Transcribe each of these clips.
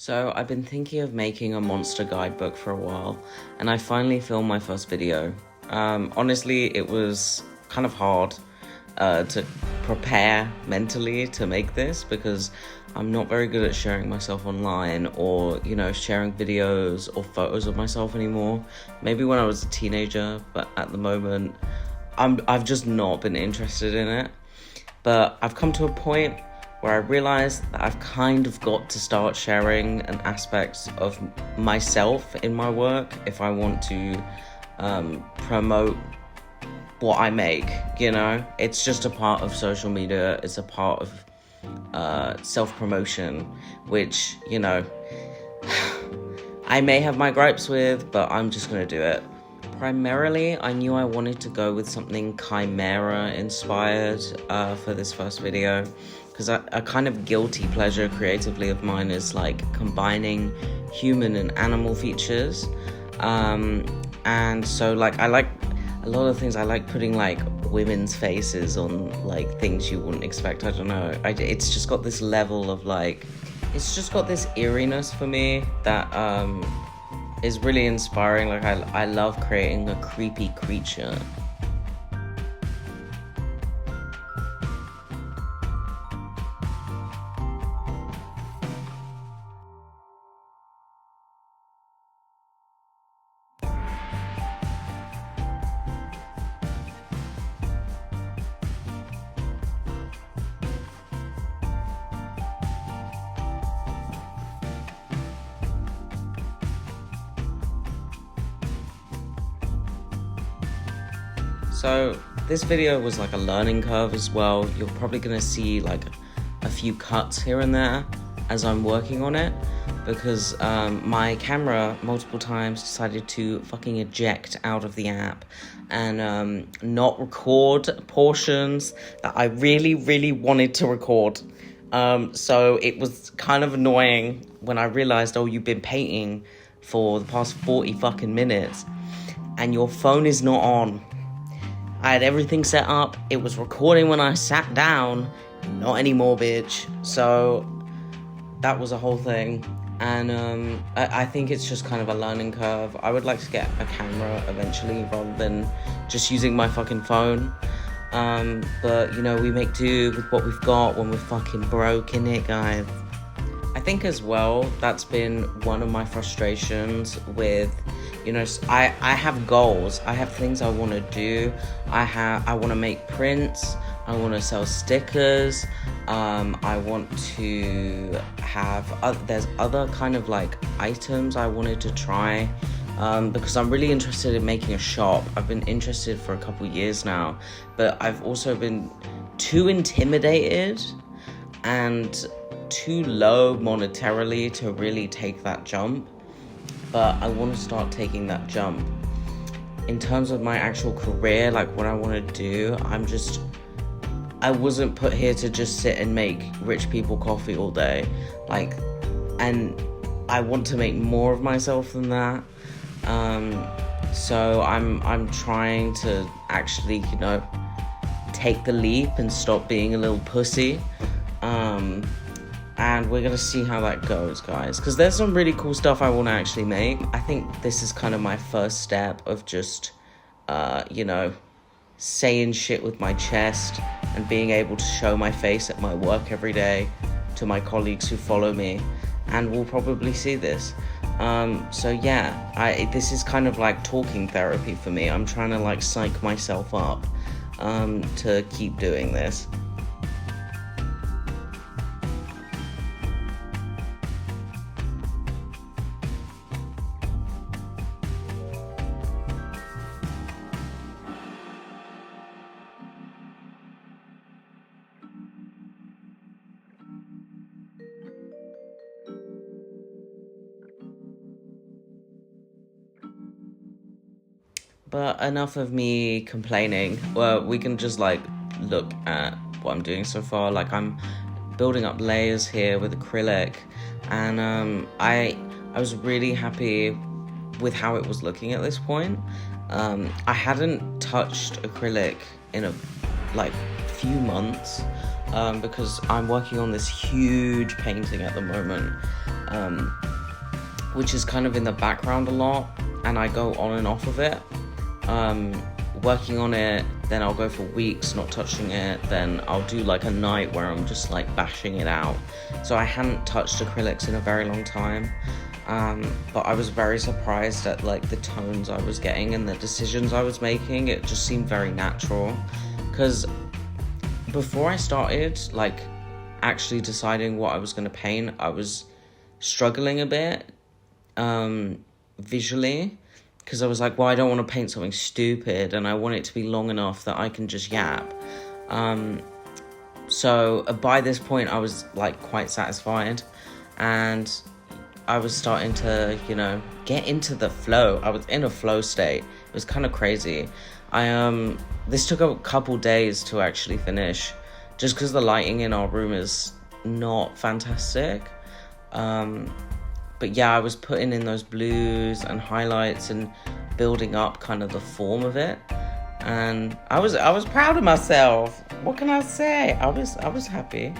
So I've been thinking of making a monster guidebook for a while, and I finally filmed my first video. Honestly, it was kind of hard to prepare mentally to make this because I'm not very good at sharing myself online or, sharing videos or photos of myself anymore. Maybe when I was a teenager, but at the moment, I've just not been interested in it. But I've come to a point where I realized that I've kind of got to start sharing an aspect of myself in my work if I want to promote what I make, It's just a part of social media. It's a part of self-promotion, which, I may have my gripes with, but I'm just going to do it. Primarily, I knew I wanted to go with something Chimera inspired for this first video, because a kind of guilty pleasure creatively of mine is like combining human and animal features. And so like I like a lot of things. I like putting like women's faces on like things you wouldn't expect. I don't know. It's just got this level of like, it's just got this eeriness for me that is really inspiring. Like I love creating a creepy creature. So this video was like a learning curve as well. You're probably gonna see like a few cuts here and there as I'm working on it, because my camera multiple times decided to fucking eject out of the app and not record portions that I really, really wanted to record. So it was kind of annoying when I realized, oh, you've been painting for the past 40 fucking minutes and your phone is not on. I had everything set up. It was recording when I sat down. Not anymore, bitch. So that was a whole thing. And I think it's just kind of a learning curve. I would like to get a camera eventually rather than just using my fucking phone. But, we make do with what we've got when we're fucking broke, innit, guys? I think as well, that's been one of my frustrations with, I have goals. I have things I want to do. I want to make prints. I want to sell stickers. I want to have, there's other kind of like items I wanted to try, because I'm really interested in making a shop. I've been interested for a couple years now, but I've also been too intimidated and too low monetarily to really take that jump. But I want to start taking that jump. In terms of my actual career, like what I want to do, I wasn't put here to just sit and make rich people coffee all day. And I want to make more of myself than that. So I'm trying to actually, take the leap and stop being a little pussy. And we're going to see how that goes, guys. Because there's some really cool stuff I want to actually make. I think this is kind of my first step of just, saying shit with my chest and being able to show my face at my work every day to my colleagues who follow me. And we'll probably see this. So yeah, this is kind of like talking therapy for me. I'm trying to like psych myself up to keep doing this. But enough of me complaining. Well, we can just like look at what I'm doing so far. Like I'm building up layers here with acrylic, and I was really happy with how it was looking at this point. I hadn't touched acrylic in a few months because I'm working on this huge painting at the moment. which is kind of in the background a lot, and I go on and off of it. Working on it, then I'll go for weeks not touching it, then I'll do like a night where I'm just like bashing it out. So I hadn't touched acrylics in a very long time, but I was very surprised at like the tones I was getting and the decisions I was making. It just seemed very natural, because before I started like actually deciding what I was going to paint, I was struggling a bit visually, because I was like, well, I don't want to paint something stupid, and I want it to be long enough that I can just yap. So by this point, I was like quite satisfied, and I was starting to, you know, get into the flow. I was in a flow state. It was kind of crazy. This took a couple days to actually finish, just because the lighting in our room is not fantastic. But yeah, I was putting in those blues and highlights and building up kind of the form of it. And I was proud of myself. What can I say? I was happy.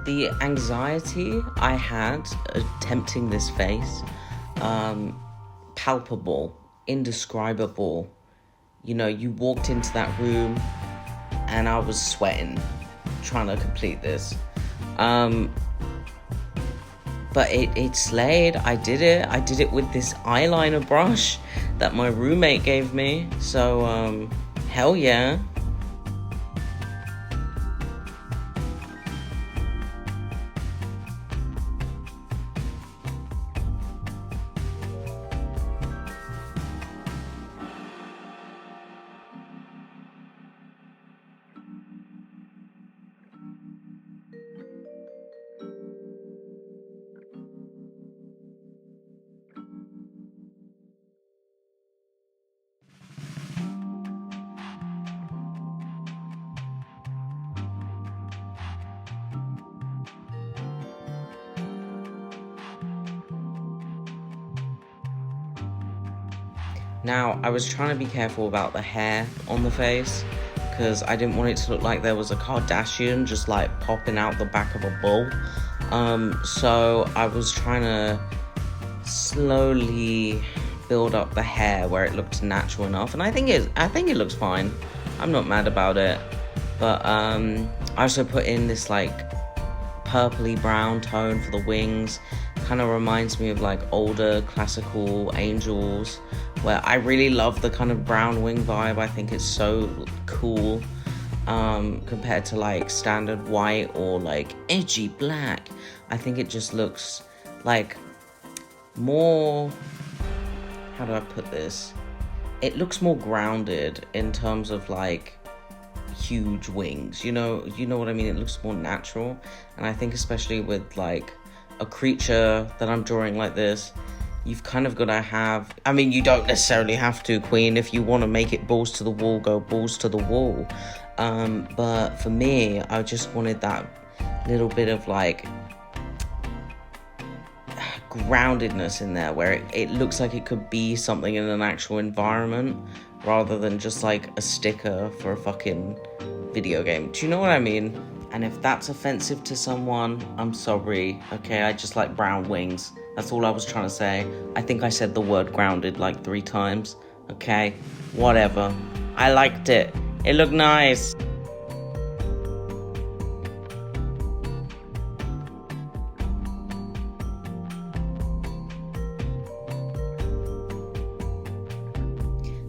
The anxiety I had attempting this face, palpable, indescribable. You know, you walked into that room and I was sweating trying to complete this. But it slayed. I did it with this eyeliner brush that my roommate gave me. So, hell yeah. Now, I was trying to be careful about the hair on the face, because I didn't want it to look like there was a Kardashian just like popping out the back of a bull. So I was trying to slowly build up the hair where it looked natural enough, and I think it looks fine. I'm not mad about it. But I also put in this like purpley brown tone for the wings. Kind of reminds me of like older classical angels, where I really love the kind of brown wing vibe. I think it's so cool compared to like standard white or like edgy black. I think it just looks like more, how do I put this? It looks more grounded in terms of like huge wings, you know what I mean? It looks more natural. And I think especially with like a creature that I'm drawing like this, you've kind of got to have, I mean, you don't necessarily have to, Queen. If you want to make it balls to the wall, go balls to the wall. But for me, I just wanted that little bit of like groundedness in there, where it looks like it could be something in an actual environment rather than just like a sticker for a fucking video game. Do you know what I mean? And if that's offensive to someone, I'm sorry, okay? I just like brown wings. That's all I was trying to say. I think I said the word grounded like 3 times, okay? Whatever. I liked it. It looked nice.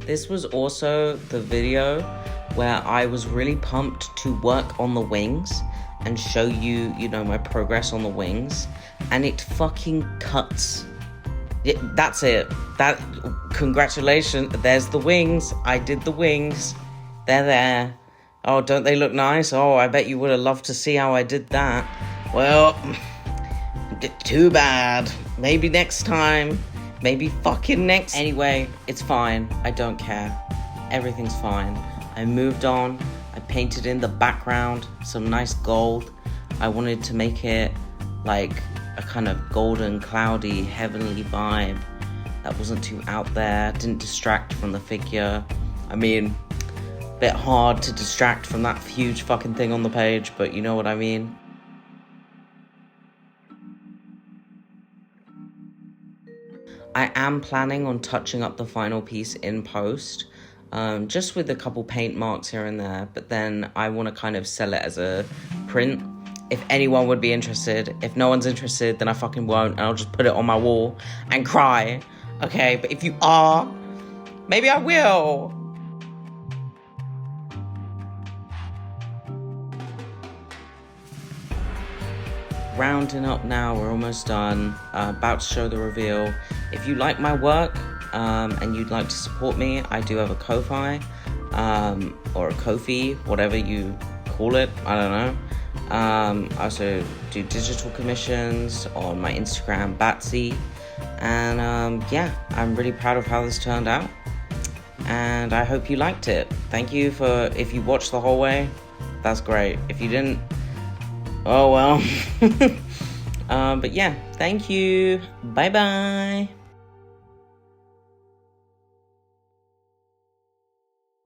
This was also the video where I was really pumped to work on the wings, and show you, you know, my progress on the wings, and it fucking cuts. That's it. Congratulations. There's the wings. I did the wings. They're there. Oh, don't they look nice? Oh, I bet you would have loved to see how I did that. Well, too bad. Maybe next time. Maybe fucking next. Anyway, it's fine. I don't care. Everything's fine. I moved on. I painted in the background some nice gold. I wanted to make it like a kind of golden, cloudy, heavenly vibe that wasn't too out there, didn't distract from the figure. I mean, a bit hard to distract from that huge fucking thing on the page, but you know what I mean. I am planning on touching up the final piece in post, just with a couple paint marks here and there, but then I want to kind of sell it as a print. If anyone would be interested. If no one's interested, then I fucking won't, and I'll just put it on my wall and cry. Okay, but if you are, maybe I will. Rounding up now, we're almost done. About to show the reveal. If you like my work and you'd like to support me, I do have a Ko-Fi or a Ko-fi, whatever you call it, I don't know. I also do digital commissions on my Instagram, Batsy, and yeah, I'm really proud of how this turned out, and I hope you liked it. Thank you if you watched the whole way, that's great. If you didn't, oh well. But yeah, thank you. Bye bye.